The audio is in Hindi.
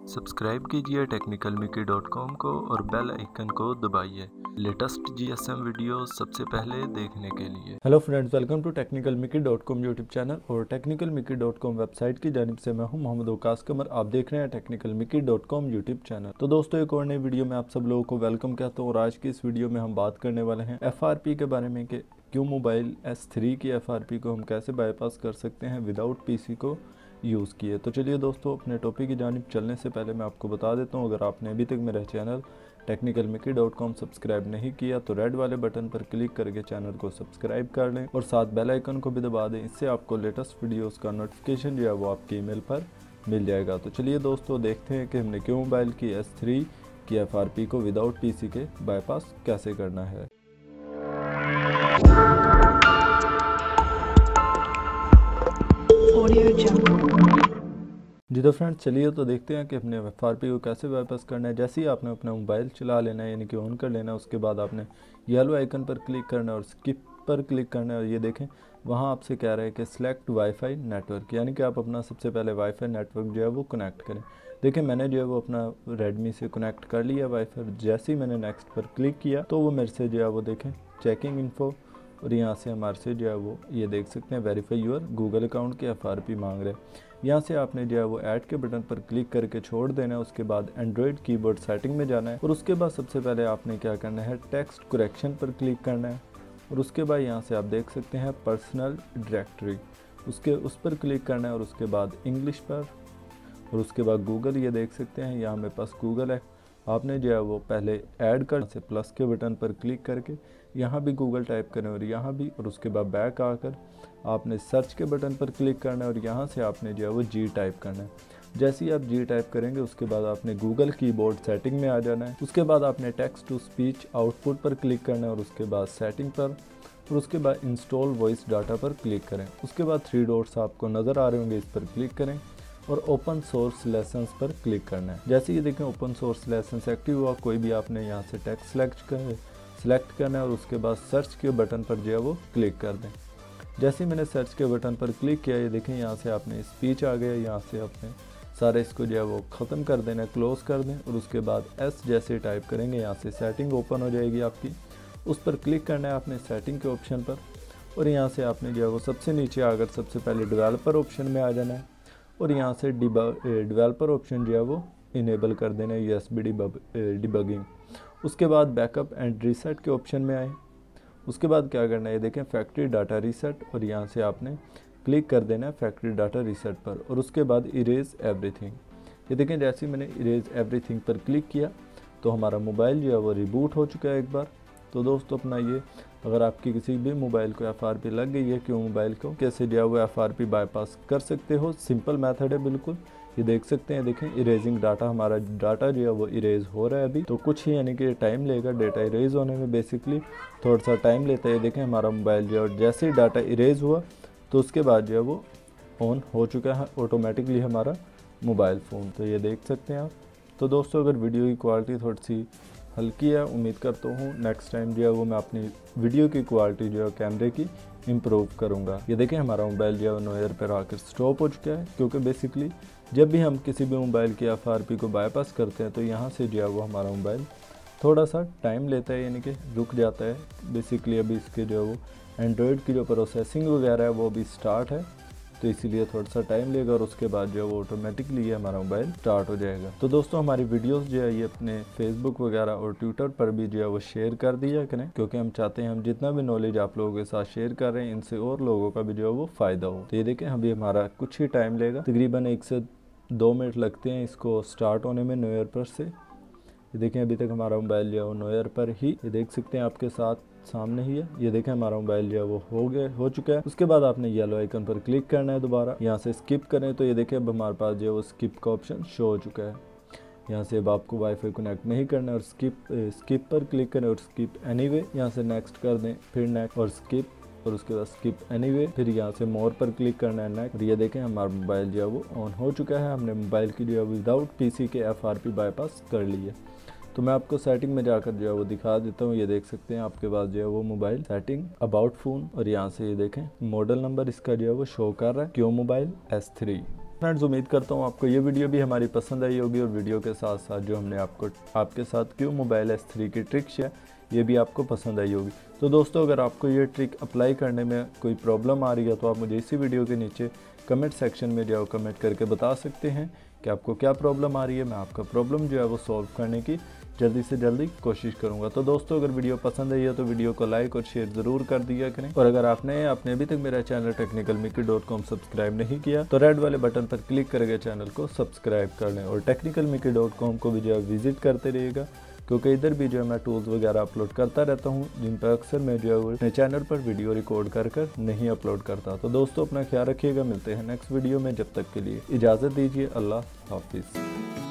सब्सक्राइब कीजिए technicalmickey.com को और बेल आइकन को दबाइए लेटेस्ट जीएसएम वीडियो सबसे पहले देखने के लिए। Hello friends, welcome to technicalmickey.com YouTube channel और technicalmickey.com वेबसाइट की जानिब से मैं हूं मोहम्मद वकास कमर। आप देख रहे हैं technicalmickey.com यूट्यूब चैनल। तो दोस्तों, एक और नई वीडियो में आप सब लोगों को वेलकम कहता हूं और आज की इस वीडियो में हम बात करने वाले हैं FRP के बारे में कि क्यों मोबाइल S3 की FRP को हम कैसे बाईपास कर सकते हैं विदाउट PC को यूज़ किए। तो चलिए दोस्तों, अपने टॉपिक की जानिब चलने से पहले मैं आपको बता देता हूँ, अगर आपने अभी तक मेरा चैनल technicalmickey.com सब्सक्राइब नहीं किया तो रेड वाले बटन पर क्लिक करके चैनल को सब्सक्राइब कर लें और साथ बेल आइकन को भी दबा दें। इससे आपको लेटेस्ट वीडियोस का नोटिफिकेशन जो है वो आपके ईमेल पर मिल जाएगा। तो चलिए दोस्तों, देखते हैं कि हमने क्यों मोबाइल की S3 की FRP को विदाउट PC के बाईपास कैसे करना है। जी तो फ्रेंड्स, चलिए तो देखते हैं कि अपने FRP को कैसे बाईपास करना है। जैसे ही आपने अपना मोबाइल चला लेना है, यानी कि ऑन कर लेना है, उसके बाद आपने येलो आइकन पर क्लिक करना है और स्किप पर क्लिक करना है। और ये देखें, वहाँ आपसे कह रहा है कि सिलेक्ट वाईफाई नेटवर्क, यानी कि आप अपना सबसे पहले वाईफाई नेटवर्क जो है वो कनेक्ट करें। देखिए, मैंने जो है वो अपना रेडमी से कनेक्ट कर लिया वाईफाई। जैसे ही मैंने नेक्स्ट पर क्लिक किया तो वो मेरे से जो है वो देखें चेकिंग इन्फो, और यहाँ से हमारे से जो है वो ये देख सकते हैं वेरीफाई योर गूगल अकाउंट के FRP मांग रहे हैं। यहाँ से आपने जो है वो ऐड के बटन पर क्लिक करके छोड़ देना है। उसके बाद एंड्रॉयड कीबोर्ड सेटिंग में जाना है और उसके बाद सबसे पहले आपने क्या करना है, टेक्स्ट करेक्शन पर क्लिक करना है। और उसके बाद यहाँ से आप देख सकते हैं पर्सनल डायरेक्टरी, उस पर क्लिक करना है और उसके बाद इंग्लिश पर और उसके बाद गूगल। ये देख सकते हैं यहाँ मेरे पास गूगल है। आपने जो है वो पहले ऐड कर से प्लस के बटन पर क्लिक करके यहाँ भी गूगल टाइप करें और यहाँ भी, और उसके बाद बैक आकर आपने सर्च के बटन पर क्लिक करना है और यहाँ से आपने जो है वो G टाइप करना है। जैसे ही आप G टाइप करेंगे उसके बाद आपने गूगल कीबोर्ड सेटिंग में आ जाना है। उसके बाद आपने टेक्स्ट टू स्पीच आउटपुट पर क्लिक करना है और उसके बाद सेटिंग पर, और उसके बाद इंस्टॉल वॉइस डाटा पर क्लिक करें। उसके बाद 3 डॉट्स आपको नज़र आ रहे होंगे, इस पर क्लिक करें और ओपन सोर्स लेसन्स पर क्लिक करना है। जैसे ये देखें ओपन सोर्स लेसन्स एक्टिव हुआ, कोई भी आपने यहाँ से टेक्स्ट सेलेक्ट करना है और उसके बाद सर्च के बटन पर जो है वो क्लिक कर दें। जैसे ही मैंने सर्च के बटन पर क्लिक किया, ये देखें यहाँ से आपने स्पीच आ गया। यहाँ से आपने सारे इसको जो है वो ख़त्म कर देना, क्लोज़ कर दें और उसके बाद S जैसे टाइप करेंगे, यहाँ से सेटिंग ओपन हो जाएगी आपकी। उस पर क्लिक करना है आपने सेटिंग के ऑप्शन पर और यहाँ से आपने जो है वो सबसे नीचे आकर सबसे पहले डेवलपर ऑप्शन में आ जाना है और यहाँ से डेवलपर ऑप्शन जो है वो इनेबल कर देना है, USB डिबगिंग। उसके बाद बैकअप एंड रीसेट के ऑप्शन में आए। उसके बाद क्या करना है, ये देखें फैक्ट्री डाटा रीसेट, और यहाँ से आपने क्लिक कर देना है फैक्ट्री डाटा रीसेट पर और उसके बाद इरेज एवरीथिंग। ये देखें, जैसे ही मैंने इरेज एवरीथिंग पर क्लिक किया तो हमारा मोबाइल जो है वो रिबूट हो चुका है एक बार। तो दोस्तों, अपना ये अगर आपकी किसी भी मोबाइल को FRP लग गई है, क्यों मोबाइल को कैसे जो है वो FRP बाईपास कर सकते हो, सिंपल मेथड है बिल्कुल। ये देख सकते हैं, देखें इरेजिंग डाटा, हमारा डाटा जो है वो इरेज हो रहा है अभी। तो कुछ ही यानी कि टाइम लेगा डाटा इरेज होने में, बेसिकली थोड़ा सा टाइम लेता है। देखें हमारा मोबाइल जो है जैसे ही डाटा इरेज हुआ तो उसके बाद जो है वो ऑन हो चुका है ऑटोमेटिकली हमारा मोबाइल फ़ोन। तो ये देख सकते हैं आप। तो दोस्तों, अगर वीडियो की क्वालिटी थोड़ी सी हल्की है, उम्मीद करता हूँ नेक्स्ट टाइम जो है वो मैं अपनी वीडियो की क्वालिटी जो है कैमरे की इम्प्रूव करूँगा। ये देखें हमारा मोबाइल जो है नो एयर पर आकर स्टॉप हो चुका है, क्योंकि बेसिकली जब भी हम किसी भी मोबाइल की FRP को बाईपास करते हैं तो यहाँ से जो है वो हमारा मोबाइल थोड़ा सा टाइम लेता है, यानी कि रुक जाता है। बेसिकली अभी इसके जो है वो एंड्रॉयड की जो प्रोसेसिंग वगैरह है वो अभी स्टार्ट है, तो इसीलिए थोड़ा सा टाइम लेगा और उसके बाद जो है वो ऑटोमेटिकली ये हमारा मोबाइल स्टार्ट हो जाएगा। तो दोस्तों, हमारी वीडियोस जो है ये अपने फेसबुक वगैरह और ट्विटर पर भी जो है वो शेयर कर दिया करें, क्योंकि हम चाहते हैं हम जितना भी नॉलेज आप लोगों के साथ शेयर कर रहे हैं इनसे और लोगों का भी जो है वो फ़ायदा हो। तो ये देखें, अभी हमारा कुछ ही टाइम लेगा, तकरीबन 1 से 2 मिनट लगते हैं इसको स्टार्ट होने में नो एयर पर से। ये देखें, अभी तक हमारा मोबाइल जो है वो नो एयर पर ही, ये देख सकते हैं आपके साथ सामने ही है। ये देखें हमारा मोबाइल जो है वो हो चुका है। उसके बाद आपने येलो आइकन पर क्लिक करना है दोबारा, यहाँ से स्किप करें तो ये देखें अब हमारे पास जो है वो स्किप का ऑप्शन शो हो चुका है। यहाँ से अब आपको वाईफाई कनेक्ट नहीं करना है और स्किप पर क्लिक करें और स्किप एनीवे, यहाँ से नेक्स्ट कर दें, फिर नेक्स्ट और स्किप, और उसके बाद स्किप एनीवे, फिर यहाँ से मोर पर क्लिक करना है नेक्स्ट। और ये देखें हमारा मोबाइल जो है वो ऑन हो चुका है। हमने मोबाइल की जो है विदाउट PC के FRP बाईपास कर ली है। तो मैं आपको सेटिंग में जाकर जो है वो दिखा देता हूँ। ये देख सकते हैं आपके पास जो है वो मोबाइल सेटिंग अबाउट फ़ोन, और यहाँ से ये देखें मॉडल नंबर इसका जो है वो शो कर रहा है, क्यों मोबाइल S3। फ्रेंड्स उम्मीद करता हूँ आपको ये वीडियो भी हमारी पसंद आई होगी और वीडियो के साथ साथ जो हमने आपके साथ क्यों मोबाइल S3 की ट्रिक्स है ये भी आपको पसंद आई होगी। तो दोस्तों अगर आपको ये ट्रिक अप्लाई करने में कोई प्रॉब्लम आ रही है तो आप मुझे इसी वीडियो के नीचे कमेंट सेक्शन में जाओ कमेंट करके बता सकते हैं कि आपको क्या प्रॉब्लम आ रही है। मैं आपका प्रॉब्लम जो है वो सॉल्व करने की जल्दी से जल्दी कोशिश करूंगा। तो दोस्तों अगर वीडियो पसंद आई है तो वीडियो को लाइक और शेयर ज़रूर कर दिया करें। और अगर आपने अभी तक मेरा चैनल technicalmickey.com सब्सक्राइब नहीं किया तो रेड वाले बटन पर क्लिक करके चैनल को सब्सक्राइब कर लें और technicalmickey.com को भी जो है विजिट करते रहिएगा, क्योंकि इधर भी जो है मैं टूल्स वगैरह अपलोड करता रहता हूँ जिन पर अक्सर मैं जो है अपने चैनल पर वीडियो रिकॉर्ड कर नहीं अपलोड करता। तो दोस्तों अपना ख्याल रखिएगा, मिलते हैं नेक्स्ट वीडियो में, जब तक के लिए इजाज़त दीजिए, अल्लाह हाफिज़।